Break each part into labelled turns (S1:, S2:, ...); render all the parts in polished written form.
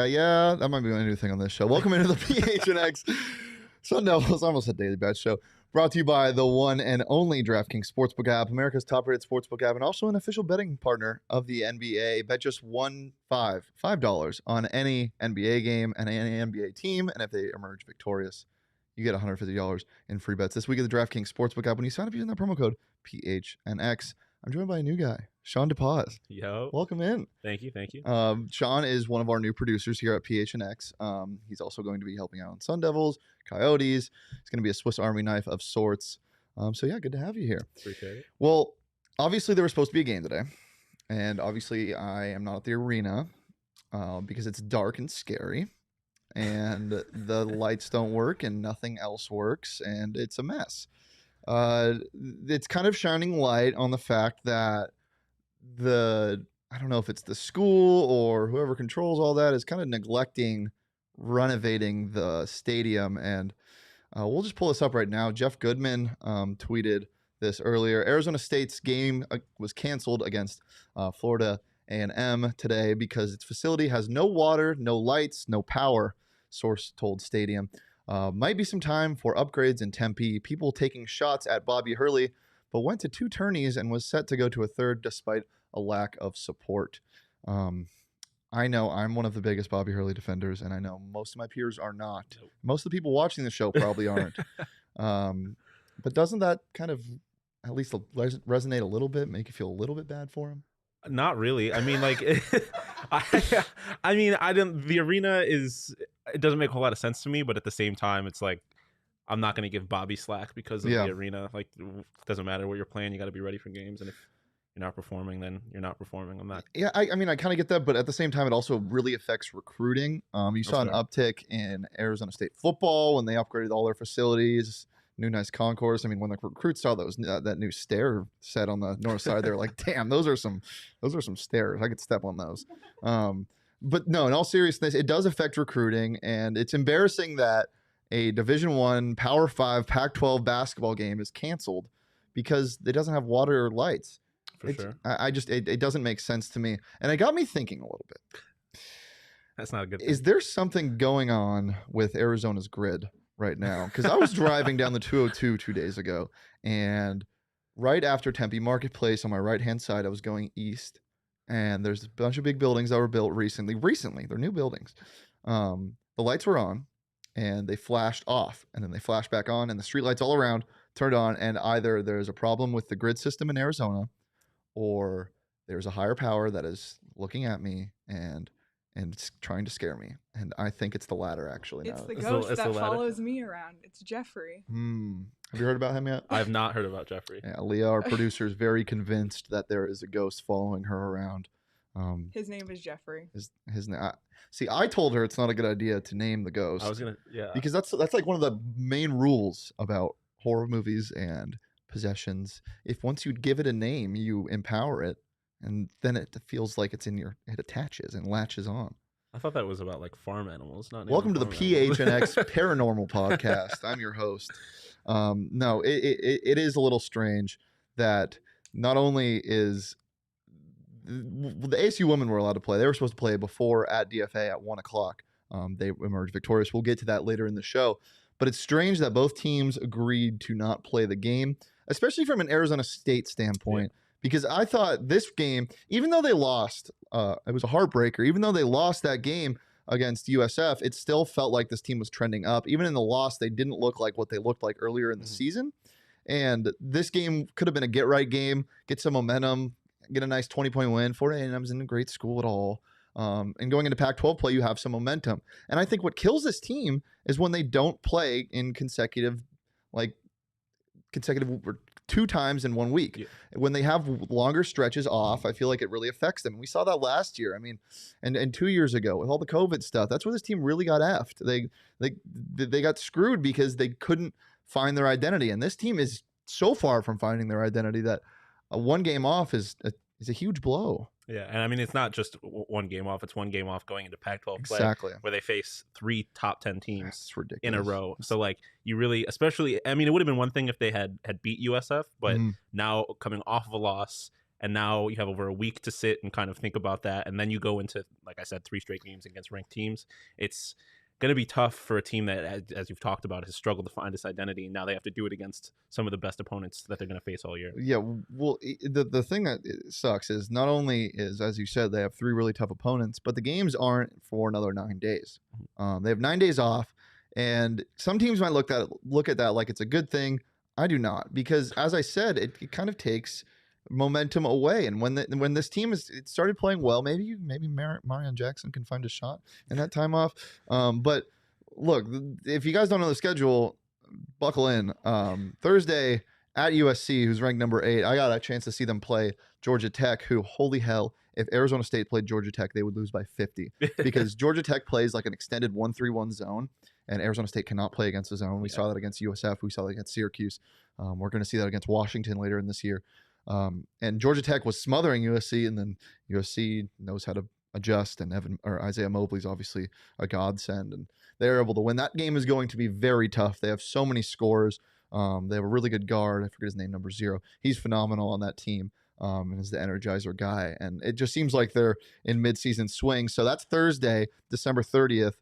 S1: Yeah. That might be my new thing on this show. Welcome into the PHNX Sun Devils, almost a daily bet show, brought to you by the one and only DraftKings Sportsbook app, America's top-rated sportsbook app, and also an official betting partner of the NBA. Bet just $5 on any NBA game and any NBA team, and if they emerge victorious, you get $150 in free bets this week at the DraftKings Sportsbook app when you sign up using that promo code PHNX. I'm joined by a new guy, Shawn DePaz.
S2: Yo.
S1: Welcome in.
S2: Thank you.
S1: Shawn is one of our new producers here at PHNX. He's also going to be helping out on Sun Devils, Coyotes. It's going to be a Swiss Army knife of sorts. So yeah, good to have you here.
S2: Appreciate it.
S1: Well, obviously there was supposed to be a game today. And obviously I am not at the arena because it's dark and scary. And the lights don't work and nothing else works. And it's a mess. It's kind of shining light on the fact that I don't know if it's the school or whoever controls all that is kind of neglecting renovating the stadium. And we'll just pull this up right now. Jeff Goodman tweeted this earlier. Arizona State's game was canceled against Florida A&M today because its facility has no water, no lights, no power, source told Stadium. Might be some time for upgrades in Tempe. People taking shots at Bobby Hurley, but went to 2 tourneys and was set to go to a 3rd despite a lack of support. I know I'm one of the biggest Bobby Hurley defenders, and I know most of my peers are not. Most of the people watching the show probably aren't. But doesn't that kind of at least resonate a little bit, make you feel a little bit bad for him?
S2: Not really. I mean, like, the arena it doesn't make a whole lot of sense to me, but at the same time, it's like, I'm not going to give Bobby slack because of the arena. Like, it doesn't matter what you're playing. You got to be ready for games. And if you're not performing, then you're not performing. I'm not.
S1: Yeah, I mean, I kind of get that, but at the same time, it also really affects recruiting. You saw an uptick in Arizona State football when they upgraded all their facilities. New nice concourse. I mean, when the recruits saw that new stair set on the north side, they're like, "Damn, those are some stairs. I could step on those." But no, in all seriousness, it does affect recruiting, and it's embarrassing that a Division I, Power 5, Pac-12 basketball game is canceled because it doesn't have water or lights.
S2: For sure.
S1: It doesn't make sense to me, and it got me thinking a little bit.
S2: That's not a good thing.
S1: Is there something going on with Arizona's grid right now? Because I was driving down the 202 2 days ago, and right after Tempe Marketplace on my right-hand side, I was going east, and there's a bunch of big buildings that were built recently. They're new buildings. The lights were on, and they flashed off, and then they flashed back on, and the street lights all around turned on, and either there's a problem with the grid system in Arizona, or there's a higher power that is looking at me and it's trying to scare me. And I think it's the latter, actually.
S3: It's the ghost that follows me around. It's Jeffrey.
S1: Have you heard about him yet?
S2: I have not heard about Jeffrey.
S1: Yeah, Leah, our producer, is very convinced that there is a ghost following her around.
S3: His name is Jeffrey.
S1: His name. See, I told her it's not a good idea to name the ghost.
S2: I was gonna,
S1: because that's like one of the main rules about horror movies and possessions. If once you give it a name, you empower it, and then it feels like it attaches and latches on.
S2: I thought that was about like farm animals. Not
S1: welcome to the PHNX Paranormal Podcast. I'm your host. No, it is a little strange that not only is the ASU women were allowed to play. They were supposed to play before at DFA at 1 o'clock. They emerged victorious. We'll get to that later in the show. But it's strange that both teams agreed to not play the game, especially from an Arizona State standpoint, because I thought this game, even though they lost, it was a heartbreaker. Even though they lost that game against USF, it still felt like this team was trending up. Even in the loss, they didn't look like what they looked like earlier in the season. And this game could have been a get-right game, get some momentum, get a nice 20-point win. Florida A&M's in a great school at all. And going into Pac-12 play, you have some momentum. And I think what kills this team is when they don't play in consecutive 2 times in 1 week.
S2: Yeah.
S1: When they have longer stretches off, I feel like it really affects them. We saw that last year. I mean, and 2 years ago with all the COVID stuff, that's where this team really got effed. They got screwed because they couldn't find their identity. And this team is so far from finding their identity that a 1 game off is a huge blow.
S2: Yeah, and I mean, it's not just 1 game off. It's 1 game off going into Pac-12 play,
S1: Exactly.
S2: where they face 3 top 10 teams
S1: ridiculous.
S2: In a row. So, like, you really, especially, I mean, it would have been one thing if they had beat USF, but now coming off of a loss, and now you have over a week to sit and kind of think about that, and then you go into, like I said, 3 straight games against ranked teams. It's going to be tough for a team that, as you've talked about, has struggled to find its identity, and now they have to do it against some of the best opponents that they're going to face all year.
S1: Yeah, well, the thing that sucks is not only is, as you said, they have 3 really tough opponents, but the games aren't for another 9 days. They have 9 days off, and some teams might look at that like it's a good thing. I do not, because as I said, it kind of takes momentum away. And when this team started playing well, maybe Marion Jackson can find a shot in that time off. But look, if you guys don't know the schedule, buckle in. Thursday at USC, who's ranked number 8, I got a chance to see them play Georgia Tech, who, holy hell, if Arizona State played Georgia Tech, they would lose by 50 because Georgia Tech plays like an extended 1-3-1 zone, and Arizona State cannot play against the zone. We saw that against USF. We saw that against Syracuse. We're going to see that against Washington later in this year. And Georgia Tech was smothering USC, and then USC knows how to adjust, and Isaiah Mobley's obviously a godsend, and they're able to win. That game is going to be very tough. They have so many scores. They have a really good guard. I forget his name, number 0. He's phenomenal on that team, and is the energizer guy. And it just seems like they're in midseason swing. So that's Thursday, December 30th,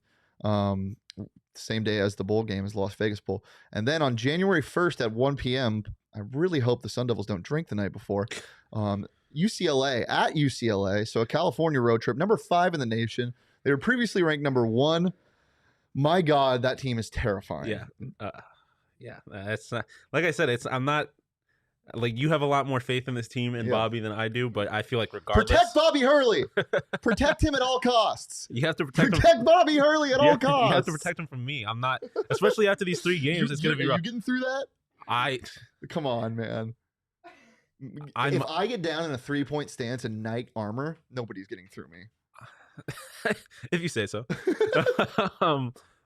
S1: same day as the bowl game, as Las Vegas Bowl. And then on January 1st at 1 p.m., I really hope the Sun Devils don't drink the night before. UCLA at UCLA, so a California road trip, number 5 in the nation. They were previously ranked number 1. My God, that team is terrifying.
S2: Yeah. It's like I said, I'm not like, you have a lot more faith in this team and Bobby than I do, but I feel like regardless,
S1: protect Bobby Hurley, protect him at all costs.
S2: You have to protect
S1: Bobby Hurley at all costs.
S2: You have to protect him from me. I'm not, especially after these 3 games. It's gonna be rough.
S1: You getting through that? Come on, man. If I get down in a 3-point stance in Knight armor, nobody's getting through me.
S2: If you say so.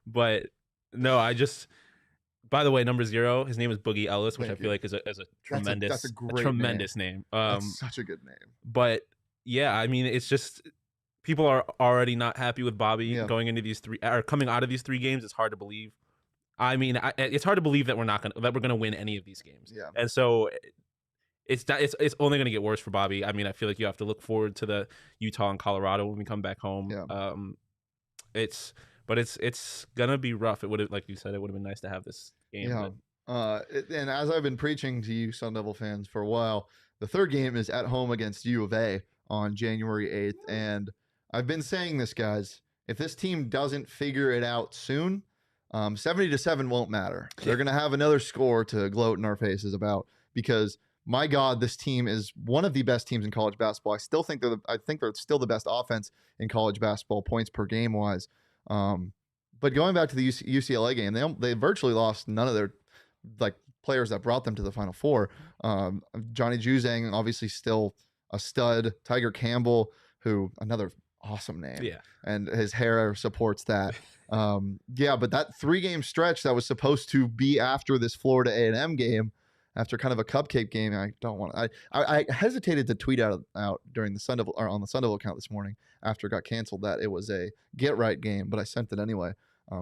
S2: But no, by the way, number 0, his name is Boogie Ellis, which I feel like is a tremendous,
S1: that's a great
S2: tremendous name.
S1: That's such a good name.
S2: But yeah, I mean, it's just, people are already not happy with Bobby going into these 3, or coming out of these 3 games. It's hard to believe. I mean, it's hard to believe that we're gonna win any of these games. Yeah. And so it's only gonna get worse for Bobby. I mean, I feel like you have to look forward to the Utah and Colorado when we come back home. Yeah. It's gonna be rough. It would have, like you said, it would have been nice to have this game.
S1: Yeah. And as I've been preaching to you Sun Devil fans for a while, the 3rd game is at home against U of A on January 8th. And I've been saying this, guys, if this team doesn't figure it out soon, 70-7 won't matter. They're going to have another score to gloat in our faces about, because my God, this team is one of the best teams in college basketball. I think they're still the best offense in college basketball, points per game wise. But going back to the UCLA game, they virtually lost none of their players that brought them to the Final Four. Johnny Juzang, obviously still a stud. Tiger Campbell, who, another awesome name. Yeah. And his hair supports that. But that 3-game stretch that was supposed to be after this Florida A&M game, after kind of a cupcake game, I hesitated to tweet out during the Sun Devil, or on the Sun Devil account this morning after it got canceled, that it was a get right game, but I sent it anyway.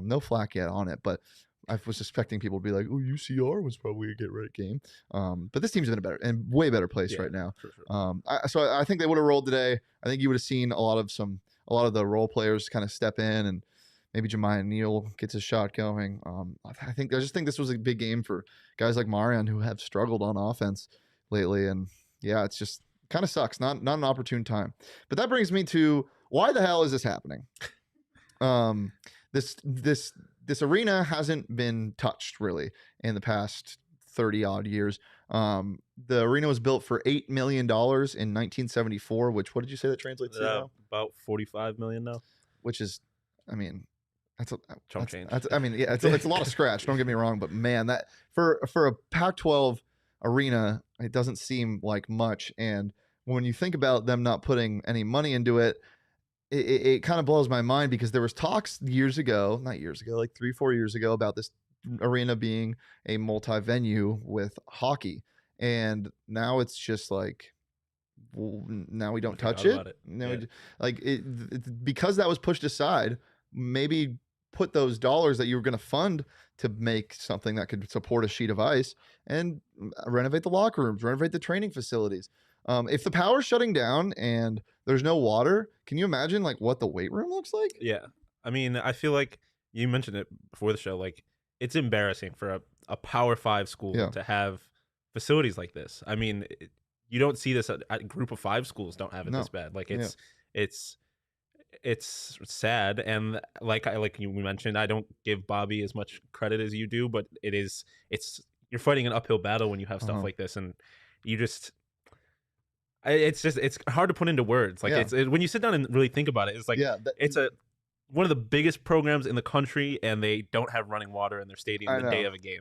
S1: No flack yet on it, but I was expecting people to be like, "Oh, UCR was probably a get right game," but this team's in a better and way better place right now. For sure. So I think they would have rolled today. I think you would have seen a lot of the role players kind of step in, and maybe Jemiah Neal gets his shot going. I just think this was a big game for guys like Marion, who have struggled on offense lately, and yeah, it's just kind of sucks. Not an opportune time. But that brings me to, why the hell is this happening? This arena hasn't been touched really in the past 30 odd years. The arena was built for $8 million in 1974, which, what did you say that translates to now?
S2: About $45 million now.
S1: Which is, I mean, that's
S2: chump change.
S1: I mean, yeah, it's a lot of scratch. Don't get me wrong, but man, that for a Pac-12 arena, it doesn't seem like much. And when you think about them not putting any money into it, it kind of blows my mind, because there was talks not years ago, like 3-4 years ago, about this arena being a multi-venue with hockey. And now it's just like, well, now we don't touch it. Now because that was pushed aside, maybe put those dollars that you were going to fund to make something that could support a sheet of ice and renovate the locker rooms, renovate the training facilities. If the power's shutting down and there's no water, can you imagine like what the weight room looks like?
S2: Yeah. I mean, I feel like you mentioned it before the show. Like, it's embarrassing for a Power 5 school to have facilities like this. I mean, you don't see this at Group of 5 schools don't have it this bad. Like, it's sad. And like you mentioned, I don't give Bobby as much credit as you do, but you're fighting an uphill battle when you have stuff like this, and you just. It's hard to put into words. Like when you sit down and really think about it, it's like it's one of the biggest programs in the country, and they don't have running water in their stadium the day of a game.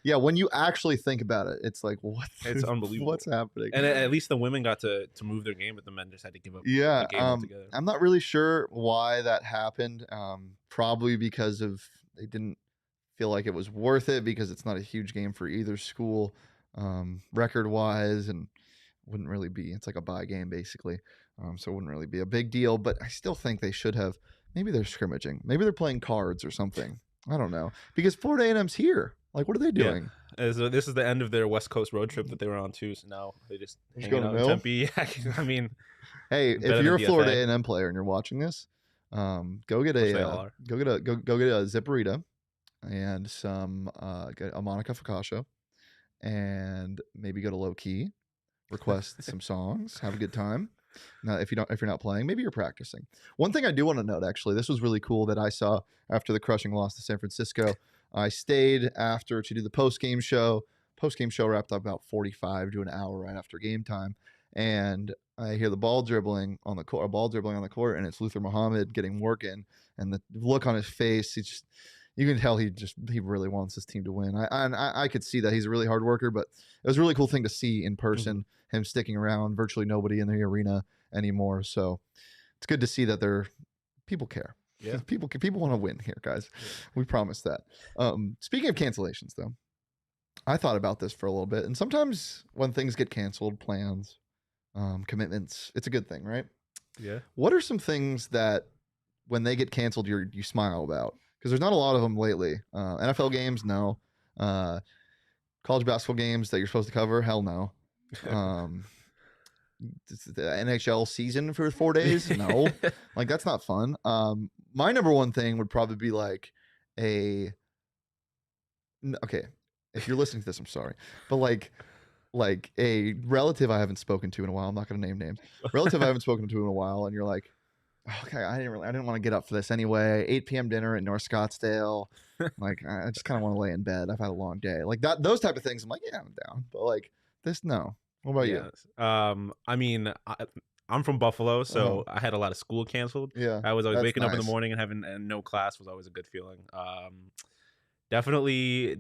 S1: When you actually think about it, it's like, what?
S2: It's unbelievable.
S1: What's happening?
S2: And at least the women got to move their game, but the men just had to give up the game altogether.
S1: I'm not really sure why that happened. Probably because they didn't feel like it was worth it, because it's not a huge game for either school, record-wise, and wouldn't really be. It's like a bye game basically, so it wouldn't really be a big deal. But I still think they should have. Maybe they're scrimmaging. Maybe they're playing cards or something. I don't know, because Florida A&M's here. Like, what are they doing? Yeah.
S2: This is the end of their West Coast road trip that they were on too. So now they just hang out in Tempe. I mean,
S1: hey, if you're a Florida A&M player and you're watching this, go get a Zipperita and get a Monica Focaccia, and maybe go to Low Key. Request some songs, have a good time. Now, if you're not playing, maybe you're practicing. One thing I do want to note, actually, this was really cool that I saw after the crushing loss to San Francisco. I stayed after to do the post-game show. Post-game show wrapped up about 45 to an hour right after game time, and I hear the ball dribbling on the court, and it's Luther Muhammad getting work in, and the look on his face, you can tell he really wants his team to win. I could see that he's a really hard worker, but it was a really cool thing to see in person. Him sticking around, virtually nobody in the arena anymore. So it's good to see that people care. Yeah, people want to win here, guys. Yeah. We promise that. Speaking of cancellations, though, I thought about this for a little bit, and sometimes when things get canceled, plans, commitments, it's a good thing, right?
S2: Yeah.
S1: What are some things that when they get canceled, you smile about? Because there's not a lot of them lately. NFL games, no. College basketball games that you're supposed to cover, hell no. The NHL season for 4 days, no. Like, that's not fun. My number one thing would probably be like okay, if you're listening to this, I'm sorry, but like a relative I haven't spoken to in a while. I'm not going to name names. Relative I haven't spoken to in a while, and you're like, okay, I didn't want to get up for this anyway. 8 p.m. dinner at North Scottsdale. Like, I just kind of want to lay in bed. I've had a long day. Like that, those type of things. I'm like, yeah, I'm down. But like this, no. What about you?
S2: I mean, I'm from Buffalo, so I had a lot of school canceled.
S1: Yeah,
S2: I was always waking up in the morning and having no class was always a good feeling. Definitely.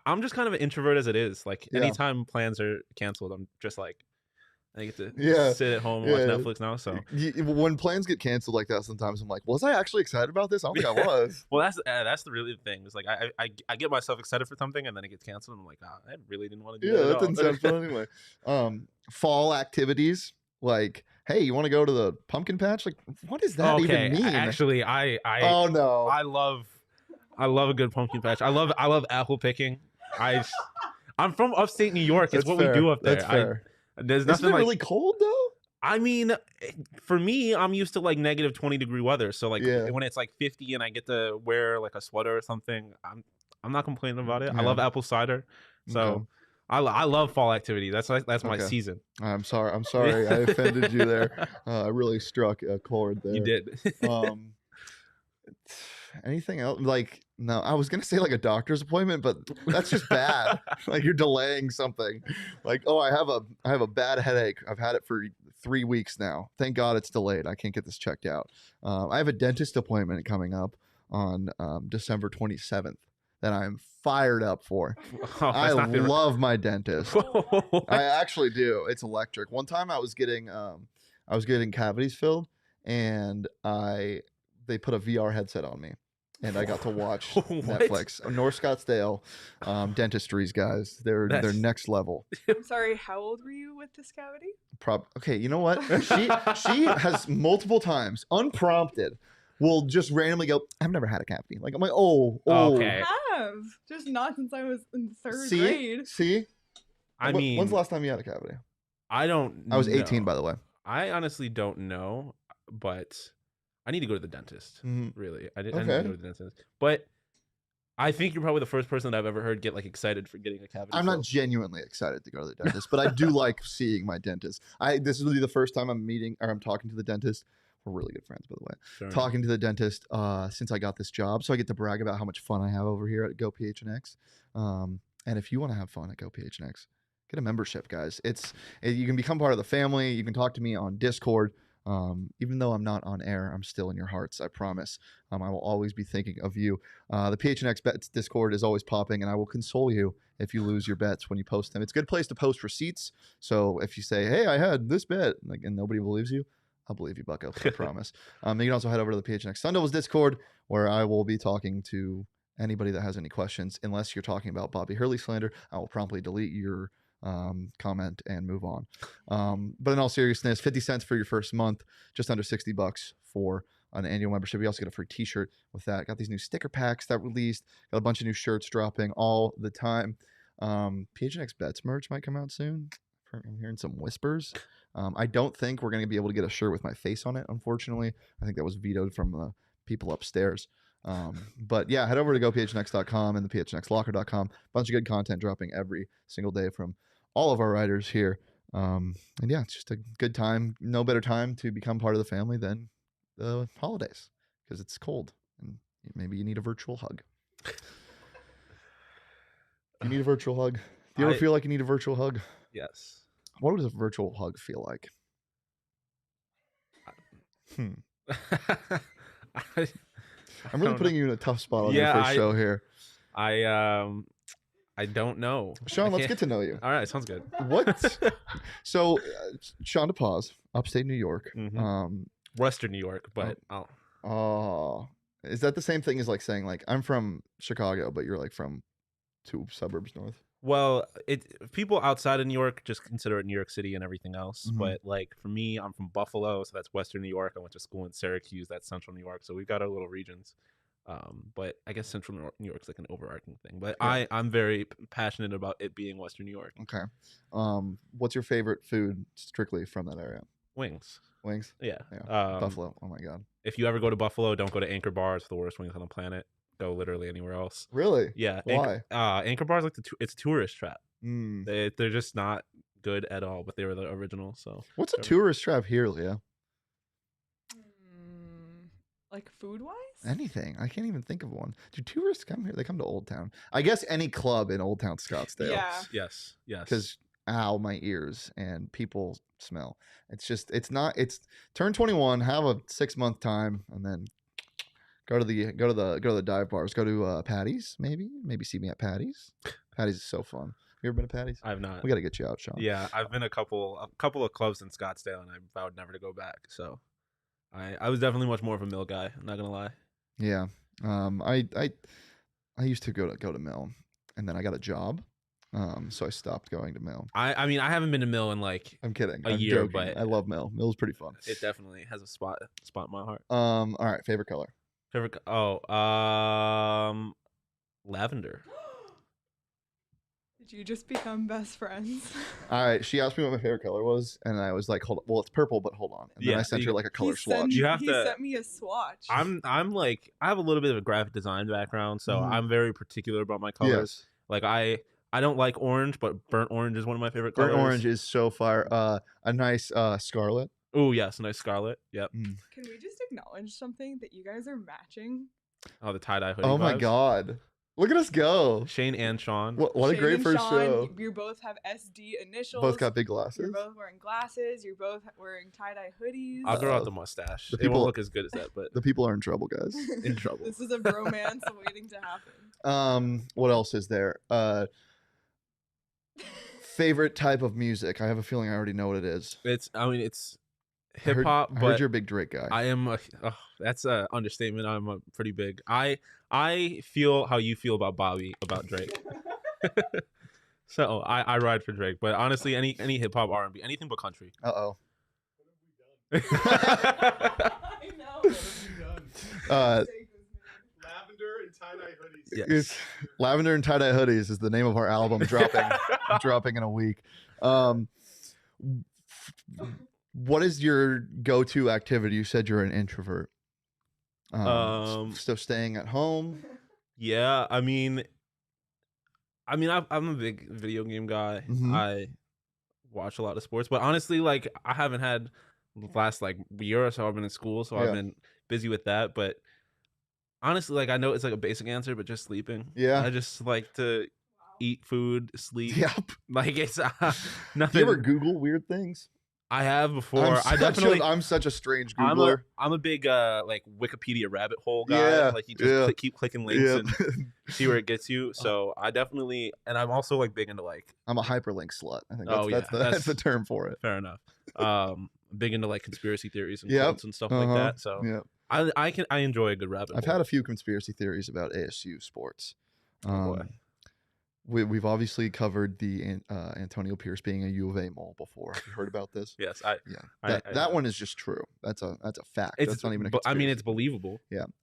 S2: I'm just kind of an introvert as it is. Like anytime plans are canceled, I'm just like, I get to sit at home and watch Netflix now. So
S1: when plans get canceled like that, sometimes I'm like, was I actually excited about this? I don't think I was.
S2: Well, that's the really thing. It's like I get myself excited for something and then it gets canceled. And I'm like, I really didn't want to do that.
S1: Yeah, that didn't sound fun anyway. Fall activities, like, hey, you want to go to the pumpkin patch? Like, what does that even mean?
S2: Actually, I love a good pumpkin patch. I love apple picking. I'm from upstate New York. It's what we do up there.
S1: That's fair.
S2: There's nothing
S1: like really cold though.
S2: I mean, for me, I'm used to like negative 20-degree weather. So like when it's like 50 and I get to wear like a sweater or something, I'm not complaining about it. Yeah. I love apple cider. So I love fall activities. That's my season.
S1: I'm sorry. I offended you there. I really struck a chord there.
S2: You did.
S1: Anything else? Like, no, I was gonna say like a doctor's appointment, but that's just bad. Like, you're delaying something. Like, oh, I have a bad headache. I've had it for 3 weeks now. Thank God it's delayed. I can't get this checked out. I have a dentist appointment coming up on December 27th. that I'm fired up for.
S2: Oh,
S1: I love my dentist. I actually do. It's electric. One time I was getting cavities filled, and they put a VR headset on me, and I got to watch Netflix. North Scottsdale dentistries, guys. They're next level.
S3: I'm sorry, how old were you with this cavity?
S1: Okay, you know what? She has multiple times, unprompted, will just randomly go, I've never had a cavity. Like, I'm like,
S2: okay.
S3: I have. Just not since I was in third grade.
S1: See?
S2: I mean,
S1: when's the last time you had a cavity?
S2: I was
S1: 18, by the way.
S2: I honestly don't know, but I need to go to the dentist. Really, I need to go to the dentist. But I think you're probably the first person that I've ever heard get like excited for getting a cavity.
S1: I'm not genuinely excited to go to the dentist, but I do like seeing my dentist. This is really the first time I'm talking to the dentist. We're really good friends, by the way. Sure. Talking to the dentist since I got this job, so I get to brag about how much fun I have over here at Go PHNX. And if you want to have fun at Go PHNX, get a membership, guys. You can become part of the family. You can talk to me on Discord. Even though I'm not on air, I'm still in your hearts. I promise. I will always be thinking of you. The PHNX Bets Discord is always popping, and I will console you if you lose your bets when you post them. It's a good place to post receipts. So if you say, "Hey, I had this bet," and nobody believes you, I'll believe you, Bucko. I promise. You can also head over to the PHNX Sun Devils Discord, where I will be talking to anybody that has any questions. Unless you're talking about Bobby Hurley slander, I will promptly delete your comment and move on. But in all seriousness, 50 cents for your first month, just under $60 for an annual membership. You also get a free t-shirt with that. Got these new sticker packs that released, got a bunch of new shirts dropping all the time. PHNX Bets merch might come out soon. I'm hearing some whispers. I don't think we're going to be able to get a shirt with my face on it, unfortunately. I think that was vetoed from the people upstairs. But yeah, head over to gophnx.com and the phnxlocker.com. Bunch of good content dropping every single day from all of our writers here. And yeah, it's just a good time. No better time to become part of the family than the holidays, because it's cold and maybe you need a virtual hug. You need a virtual hug. Do you ever feel like you need a virtual hug?
S2: Yes.
S1: What does a virtual hug feel like? I'm really putting you in a tough spot on your first show here.
S2: I don't know.
S1: Shawn, let's get to know you.
S2: All right, sounds good.
S1: What? So, Shawn DePaz, upstate New York.
S2: Western New York, but
S1: is that the same thing as like saying like I'm from Chicago, but you're like from 2 suburbs north?
S2: Well, people outside of New York just consider it New York City and everything else. But like for me, I'm from Buffalo, so that's Western New York. I went to school in Syracuse, that's Central New York. So we've got our little regions. But I guess Central New York's like an overarching thing. But yeah. I'm very passionate about it being Western New York.
S1: Okay. What's your favorite food strictly from that area?
S2: Wings.
S1: Wings?
S2: Yeah.
S1: Buffalo. Oh my God.
S2: If you ever go to Buffalo, don't go to Anchor Bar. It's the worst wings on the planet. Go literally anywhere else.
S1: Really?
S2: Yeah.
S1: Why?
S2: Anchor Bar's like it's a tourist trap. They're just not good at all, but they were the original. So
S1: what's a tourist trap here, Leah?
S3: Like food wise?
S1: Anything. I can't even think of one. Do tourists come here? They come to Old Town. I guess any club in Old Town Scottsdale.
S3: Yeah.
S2: Yes.
S1: Because my ears and people smell. It's turn 21, have a 6-month time, and then go to the dive bars. Go to Patty's, maybe see me at Patty's. Patty's is so fun. You ever been to Patty's?
S2: I've not.
S1: We got to get you out, Shawn.
S2: Yeah, I've been a couple of clubs in Scottsdale, and I vowed never to go back. So, I was definitely much more of a Mill guy. I'm not gonna lie.
S1: Yeah. I used to go to Mill, and then I got a job. So I stopped going to Mill.
S2: I mean, I haven't been to Mill in like
S1: I'm kidding.
S2: I'm
S1: year,
S2: joking. But
S1: I love Mill. Mill's pretty fun.
S2: It definitely has a spot in my heart.
S1: All right, favorite color.
S2: Lavender.
S3: Did you just become best friends?
S1: All right, she asked me what my favorite color was, and I was like, well, it's purple, but hold on. And then I sent her like a color swatch.
S2: He
S3: sent me a swatch.
S2: I'm like, I have a little bit of a graphic design background, so I'm very particular about my colors.
S1: Yes.
S2: Like I don't like orange, but burnt orange is one of my favorite colors.
S1: Burnt orange is so fire. A nice scarlet.
S2: Oh yes, a nice scarlet. Yep.
S3: Can we just acknowledge something that you guys are matching?
S2: Oh, the tie-dye hoodie.
S1: Oh my God. Look at us go.
S2: Shane and Shawn.
S1: What a
S3: Shane
S1: great
S3: and
S1: first
S3: Shawn,
S1: show.
S3: You both have SD initials.
S1: Both got big
S3: You're
S1: glasses.
S3: both wearing glasses. You're both wearing tie-dye hoodies.
S2: I'll grow out the mustache.
S1: The
S2: It
S1: people-
S2: won't look as good as that, but
S1: The people are in trouble, guys.
S2: in trouble.
S3: This is a bromance waiting to happen.
S1: What else is there? Favorite type of music? I have a feeling I already know what it is.
S2: It's
S1: I heard-
S2: hip hop,
S1: I heard
S2: but
S1: you're a big Drake guy.
S2: I am that's a understatement. I'm a pretty big. I feel how you feel about Bobby about Drake. So I ride for Drake, but honestly, any hip hop, R&B, anything but country.
S1: Uh-oh.
S3: I know.
S4: Lavender and tie-dye hoodies.
S2: Yes.
S1: It's Lavender and Tie-Dye Hoodies is the name of our album dropping in a week. What is your go-to activity? You said you're an introvert. So staying at home.
S2: Yeah, I mean, I'm a big video game guy.
S1: Mhm.
S2: I watch a lot of sports, but honestly, like I haven't had the last like year or so. I've been in school, so
S1: Yeah.
S2: I've been busy with that. But honestly, like I know it's like a basic answer, but just sleeping.
S1: Yeah.
S2: I just like to eat food, sleep.
S1: Yep.
S2: Like it's
S1: Do
S2: nothing.
S1: you ever Google weird things?
S2: I have before.
S1: I'm such a strange Googler.
S2: I'm a big like Wikipedia rabbit hole guy.
S1: Yeah,
S2: Like you just
S1: yeah.
S2: keep clicking links
S1: Yeah.
S2: and see where it gets you. So I definitely, and I'm also like big into like
S1: I'm a hyperlink slut. I think
S2: Oh,
S1: that's,
S2: yeah,
S1: that's the term for it.
S2: fair enough. Big into like conspiracy theories and
S1: Yep.
S2: cults and stuff like that. So
S1: Yeah.
S2: I enjoy a good rabbit hole.
S1: I've had a few conspiracy theories about ASU sports.
S2: boy.
S1: We've obviously covered the Antonio Pierce being a U of A mole before. Have you heard about this?
S2: Yes,
S1: Yeah, that one is just true. That's a fact.
S2: it's
S1: That's not even a
S2: I mean,
S1: conspiracy.
S2: it's believable.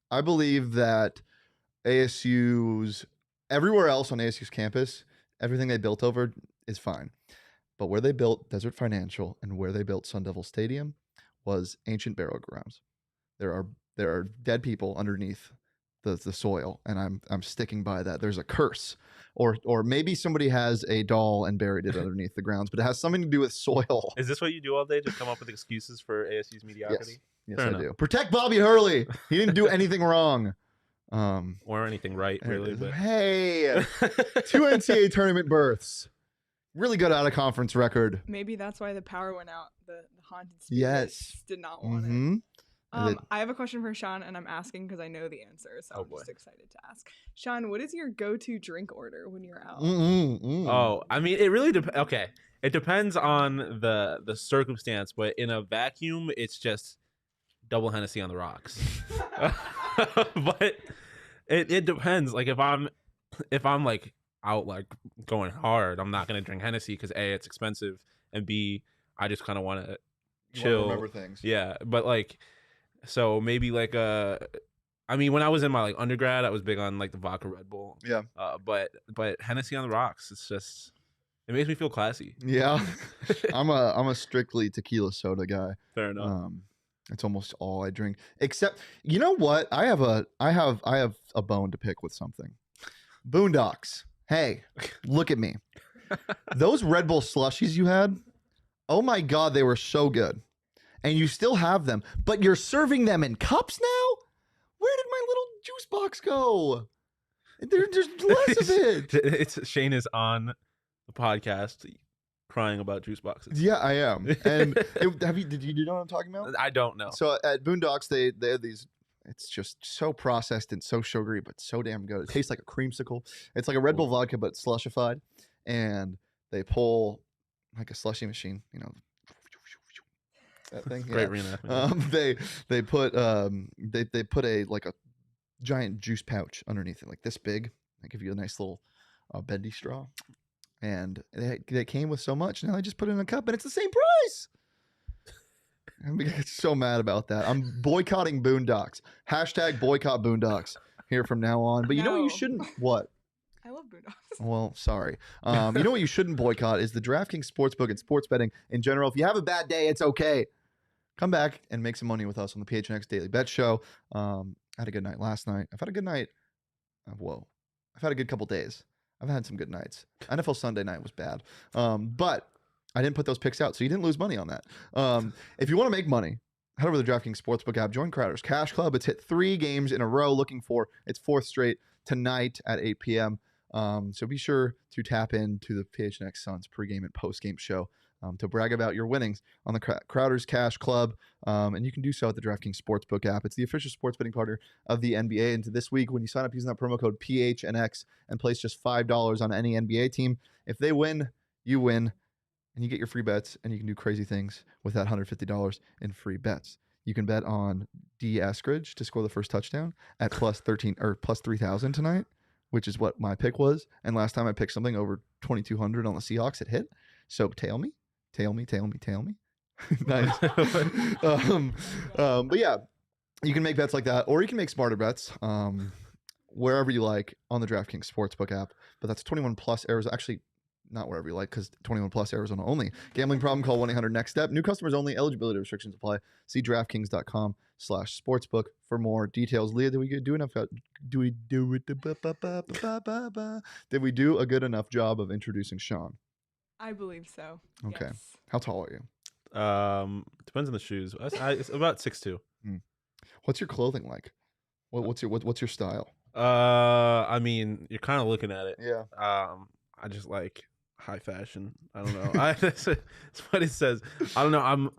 S1: I believe that ASU's everywhere else on ASU's campus, everything they built over is fine. But where they built Desert Financial and where they built Sun Devil Stadium was ancient burial grounds. There are dead people underneath the soil, and I'm sticking by that. There's a curse. Or maybe somebody has a doll and buried it underneath the grounds, but it has something to do with soil.
S2: Is this what you do all day? Just come up with excuses for ASU's mediocrity?
S1: Yes,
S2: Fair
S1: I
S2: enough.
S1: do. Protect Bobby Hurley. He didn't do anything wrong.
S2: Or anything right, really. But
S1: Hey, 2 NCAA tournament berths. Really good out of conference record.
S3: Maybe that's why the power went out. The haunted spirits
S1: Yes.
S3: did not want it.
S1: Mhm. And
S3: I have a question for Shawn, and I'm asking because I know the answer, so
S2: Oh,
S3: I'm
S2: boy.
S3: just excited to ask. Shawn, what is your go-to drink order when you're out?
S2: Oh, I mean, it really depends. Okay, it depends on the circumstance, but in a vacuum, it's just double Hennessy on the rocks. But it depends. Like if I'm like out like going hard, I'm not gonna drink Hennessy because A, it's expensive, and B, I just kind of want to chill.
S1: Remember things.
S2: Yeah, but like, so maybe like I mean, when I was in my like undergrad, I was big on like the vodka Red Bull.
S1: Yeah.
S2: But Hennessy on the rocks, it's just it makes me feel classy.
S1: Yeah. I'm a strictly tequila soda guy.
S2: Fair enough.
S1: It's almost all I drink. Except, you know what? I have a bone to pick with something. Boondocks. Hey, look at me. Those Red Bull slushies you had, oh my God, they were so good. And you still have them, but you're serving them in cups now? Where did my little juice box go? There's less of it.
S2: It's Shane is on the podcast crying about juice boxes.
S1: Yeah, I am. And did you know what I'm talking about?
S2: I don't know.
S1: So at Boondocks, they have these. It's just so processed and so sugary, but so damn good. It tastes like a creamsicle. It's like a Red Bull vodka, but slushified. And they pull like a slushy machine, you know, that thing.
S2: Great
S1: Yeah.
S2: reenactment.
S1: They put a like a giant juice pouch underneath it, like this big. They give you a nice little bendy straw, and they came with so much. Now I just put it in a cup, and it's the same price. I'm so mad about that. I'm boycotting Boondocks. # boycott Boondocks here from now on. But you know what you
S3: No.
S1: shouldn't? What?
S3: I love Boondocks.
S1: Well, sorry. You know what you shouldn't boycott is the DraftKings Sportsbook and sports betting in general. If you have a bad day, it's okay. Come back and make some money with us on the PHNX Daily Bet Show. I had a good night last night. I've had a good night. Whoa. I've had a good couple days. I've had some good nights. NFL Sunday night was bad. But I didn't put those picks out, so you didn't lose money on that. If you want to make money, head over to the DraftKings Sportsbook app. Join Crowder's Cash Club. It's hit 3 games in a row, looking for its 4th straight tonight at 8 p.m. So be sure to tap into the PHNX Suns pregame and postgame show to brag about your winnings on the Crowder's Cash Club. And you can do so at the DraftKings Sportsbook app. It's the official sports betting partner of the NBA. And this week, when you sign up using that promo code PHNX and place just $5 on any NBA team, if they win, you win. And you get your free bets, and you can do crazy things with that $150 in free bets. You can bet on D. Eskridge to score the first touchdown at plus 13 or plus 3,000 tonight, which is what my pick was. And last time I picked something over 2,200 on the Seahawks, it hit. So tail me. Nice. But yeah, you can make bets like that, or you can make smarter bets wherever you like on the DraftKings Sportsbook app. But that's 21 plus Arizona. Actually, not wherever you like, because 21 plus Arizona only. Gambling problem, call 1-800-NEXT-STEP. New customers only. Eligibility restrictions apply. See DraftKings.com/sportsbook for more details. Leah, did we do enough? Did we do a good enough job of introducing Shawn?
S3: I believe so.
S1: Okay.
S3: Yes.
S1: How tall are you?
S2: Depends on the shoes. It's about 6'2".
S1: What's your clothing like? What's your style?
S2: I mean, you're kind of looking at it.
S1: Yeah.
S2: I just like high fashion. I don't know. That's what it says. I don't know.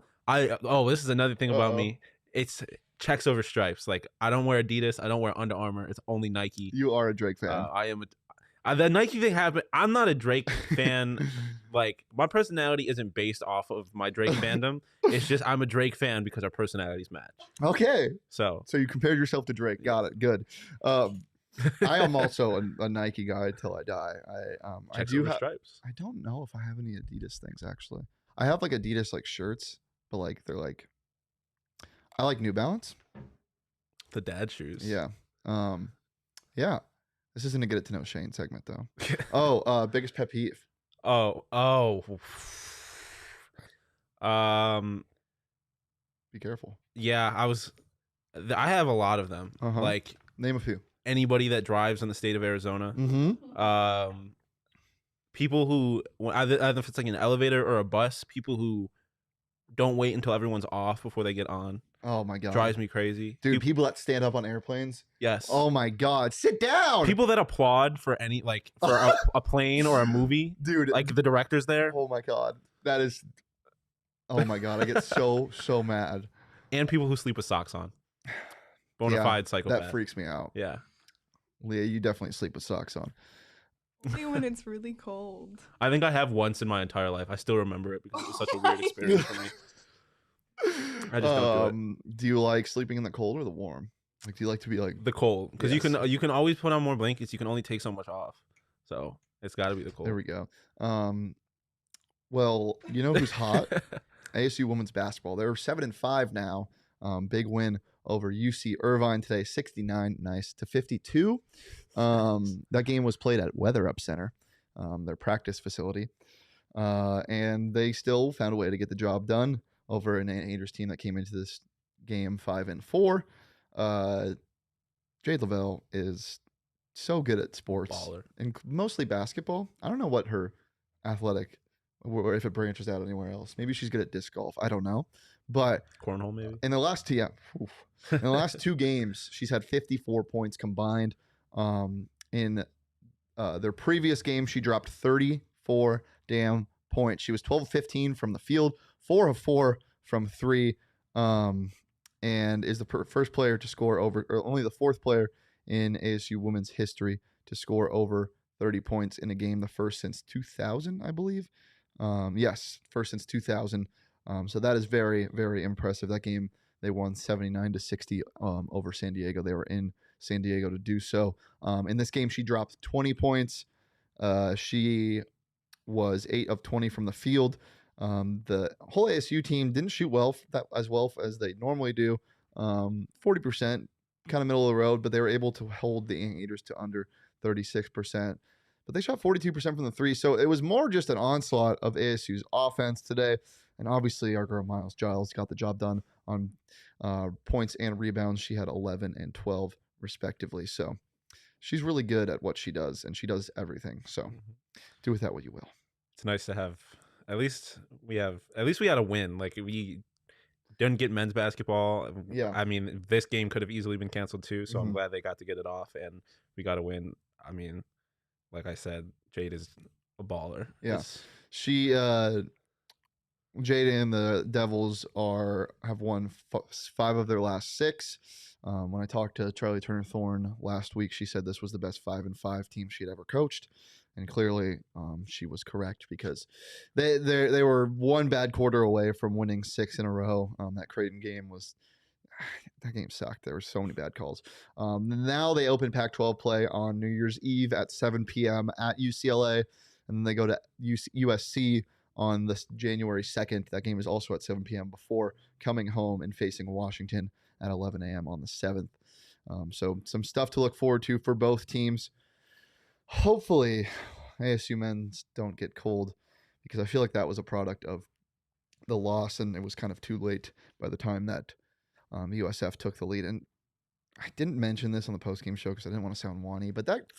S2: This is another thing about me. It's checks over stripes. Like, I don't wear Adidas. I don't wear Under Armour. It's only Nike.
S1: You are a Drake fan.
S2: I am. The Nike thing happened. I'm not a Drake fan. Like, my personality isn't based off of my Drake fandom. It's just I'm a Drake fan because our personalities match.
S1: Okay.
S2: So
S1: you compared yourself to Drake. Got it. Good. I am also a Nike guy till I die. I do have
S2: stripes.
S1: I don't know if I have any Adidas things actually. I have like Adidas like shirts, but like they're like I like New Balance.
S2: The dad shoes.
S1: Yeah. Yeah. This isn't a get it to know Shane segment though. Biggest pet peeve. Be careful.
S2: Yeah, I have a lot of them. Like,
S1: name a few.
S2: Anybody that drives in the state of Arizona.
S1: Mm-hmm.
S2: People who, either if it's like an elevator or a bus, people who don't wait until everyone's off before they get on.
S1: Oh my God.
S2: Drives me crazy.
S1: Dude, people that stand up on airplanes.
S2: Yes.
S1: Oh my God. Sit down.
S2: People that applaud for any, like, for a plane or a movie.
S1: Dude.
S2: Like the director's there.
S1: Oh my God. That is, oh my God. I get so mad.
S2: And people who sleep with socks on. Bonafide psychopath.
S1: That freaks me out.
S2: Yeah.
S1: Leah, you definitely sleep with socks on.
S3: Only when it's really cold.
S2: I think I have once in my entire life. I still remember it because it was such a weird experience for me. I just don't do it.
S1: Do you like sleeping in the cold or the warm? Like, do you like to be like
S2: the cold? Because you can always put on more blankets. You can only take so much off. So it's got to be the cold.
S1: There we go. Well, you know who's hot? ASU women's basketball. They're 7-5 now. Big win over UC Irvine today, 69-52. That game was played at Weather Up Center, their practice facility, and they still found a way to get the job done over an Andrews team that came into this game 5-4. Jade Loville is so good at sports,
S2: Baller.
S1: and mostly basketball. I don't know what her athletic, or if it branches out anywhere else. Maybe she's good at disc golf. I don't know. But
S2: cornhole, maybe
S1: in the last two games, she's had 54 points combined. In their previous game, she dropped 34 damn points. She was 12 of 15 from the field, 4 of 4 from 3, and is the first player to score over, or only the fourth player in ASU women's history to score over 30 points in a game. The first since 2000, I believe. Yes, first since 2000. So that is very, very impressive. That game, they won 79-60 over San Diego. They were in San Diego to do so. In this game, she dropped 20 points. She was 8 of 20 from the field. The whole ASU team didn't shoot as well as they normally do. 40%, kind of middle of the road, but they were able to hold the Anteaters to under 36%. But they shot 42% from the three, so it was more just an onslaught of ASU's offense today. And obviously, our girl Miles Giles got the job done on points and rebounds. She had 11 and 12 respectively. So she's really good at what she does, and she does everything. So do with that what you will.
S2: It's nice to have. At least we had a win. Like, we didn't get men's basketball.
S1: Yeah.
S2: I mean, this game could have easily been canceled too, so I'm
S1: Mhm.
S2: glad they got to get it off, and we got to win. I mean, like I said, Jade is a baller.
S1: Yeah.
S2: It's-
S1: She, Jade and the Devils have won 5 of their last 6. When I talked to Charlie Turner Thorne last week, she said this was the best 5-5 team she'd ever coached, and clearly she was correct because they were one bad quarter away from winning 6 in a row. That Creighton game that game sucked. There were so many bad calls. Now they open Pac-12 play on New Year's Eve at 7 p.m. at UCLA, and then they go to USC on this January 2nd. That game is also at 7 p.m. before coming home and facing Washington at 11 a.m. on the 7th. So some stuff to look forward to for both teams. Hopefully, ASU men's don't get cold, because I feel like that was a product of the loss, and it was kind of too late by the time that USF took the lead. And I didn't mention this on the post-game show because I didn't want to sound whiny, but that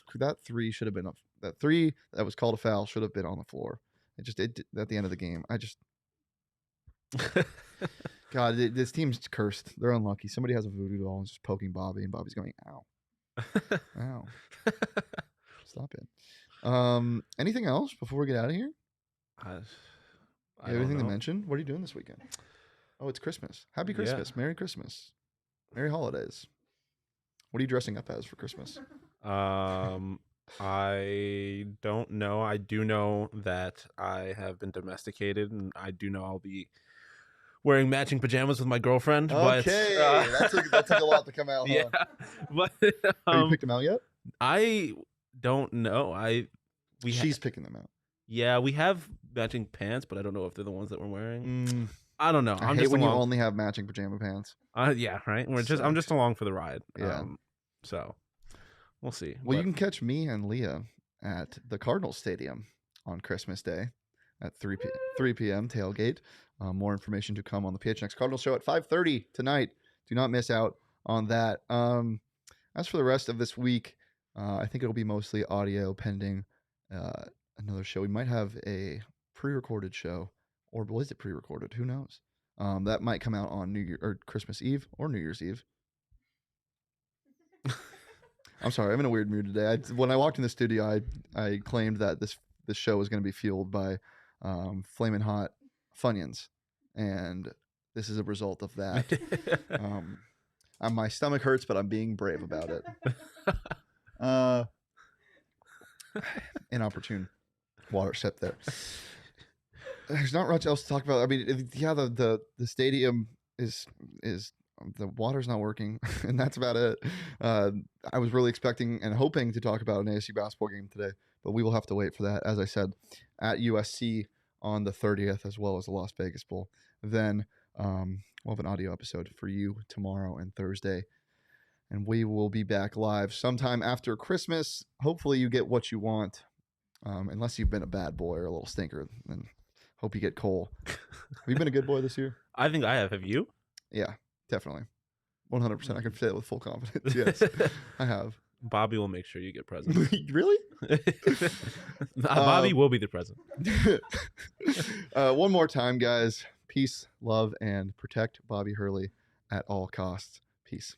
S1: 3 should have been that 3 that was called a foul should have been on the floor. It at the end of the game. God, this team's cursed. They're unlucky. Somebody has a voodoo doll and is just poking Bobby, and Bobby's going, ow. Ow. Stop it. Anything else before we get out of here? Anything to mention? What are you doing this weekend? Oh, it's Christmas. Happy Christmas. Merry Christmas. Merry holidays. What are you dressing up as for Christmas?
S2: I don't know. I do know that I have been domesticated, and I do know I'll be wearing matching pajamas with my girlfriend.
S1: Okay,
S2: but,
S1: that took a lot to come out.
S2: Yeah,
S1: huh?
S2: but
S1: Have you picked them out yet?
S2: I don't know.
S1: She's picking them out.
S2: Yeah, we have matching pants, but I don't know if they're the ones that we're wearing.
S1: Mm,
S2: I don't know.
S1: I hate when you only have matching pajama pants.
S2: Yeah, right. I'm just along for the ride.
S1: Yeah.
S2: So we'll see.
S1: Well, you can catch me and Leah at the Cardinals Stadium on Christmas Day at 3 p.m. tailgate. More information to come on the PHNX Cardinals show at 5:30 tonight. Do not miss out on that. As for the rest of this week, I think it'll be mostly audio pending another show. We might have a pre-recorded show, or was it pre-recorded? Who knows? That might come out on New Year or Christmas Eve or New Year's Eve. I'm sorry, I'm in a weird mood today. When I walked in the studio, I claimed that this show was going to be fueled by flaming hot Funyuns, and this is a result of that. My stomach hurts, but I'm being brave about it. Inopportune water sip there. There's not much else to talk about. I mean, yeah, the stadium is the water's not working, and that's about it. I was really expecting and hoping to talk about an ASU basketball game today, but we will have to wait for that. As I said, at USC on the 30th, as well as the Las Vegas Bowl. Then we'll have an audio episode for you tomorrow and Thursday, and we will be back live sometime after Christmas. Hopefully you get what you want, unless you've been a bad boy or a little stinker, then hope you get Cole. Have you been a good boy this year?
S2: I think I have. Have you?
S1: Yeah, definitely. 100%. I can say it with full confidence. Yes, I have.
S2: Bobby will make sure you get presents.
S1: Really?
S2: Bobby will be the present.
S1: One more time, guys. Peace, love, and protect Bobby Hurley at all costs. Peace.